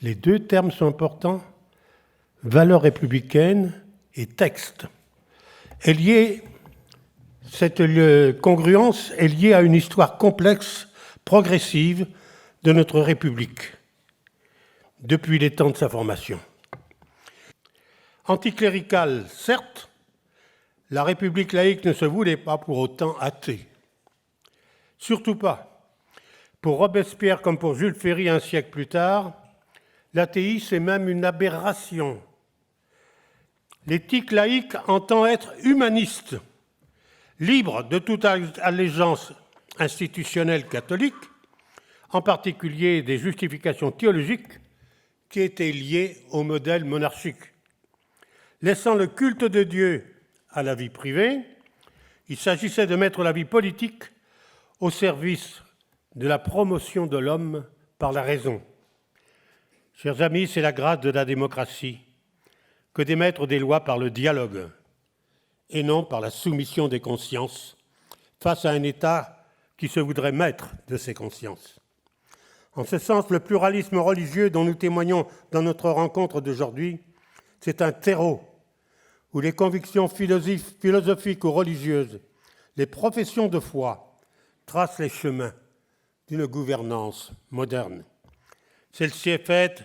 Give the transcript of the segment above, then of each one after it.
Les deux termes sont importants, valeurs républicaines et texte. Cette congruence est liée à une histoire complexe, progressive de notre République, depuis les temps de sa formation. Anticléricale, certes, la République laïque ne se voulait pas pour autant athée. Surtout pas. Pour Robespierre comme pour Jules Ferry un siècle plus tard, l'athéisme est même une aberration. L'éthique laïque entend être humaniste, libre de toute allégeance institutionnelle catholique, en particulier des justifications théologiques qui étaient liées au modèle monarchique. Laissant le culte de Dieu à la vie privée, il s'agissait de mettre la vie politique au service de la promotion de l'homme par la raison. Chers amis, c'est la grâce de la démocratie que d'émettre des lois par le dialogue et non par la soumission des consciences face à un État qui se voudrait maître de ses consciences. En ce sens, le pluralisme religieux dont nous témoignons dans notre rencontre d'aujourd'hui, c'est un terreau où les convictions philosophiques ou religieuses, les professions de foi tracent les chemins d'une gouvernance moderne. Celle-ci est faite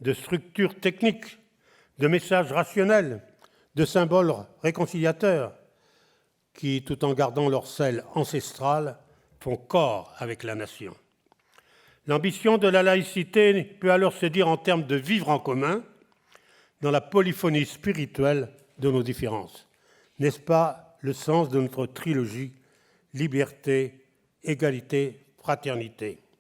de structures techniques, de messages rationnels, de symboles réconciliateurs qui, tout en gardant leur sel ancestral, font corps avec la nation. L'ambition de la laïcité peut alors se dire en termes de vivre en commun dans la polyphonie spirituelle de nos différences. N'est-ce pas le sens de notre trilogie liberté, égalité, fraternité ?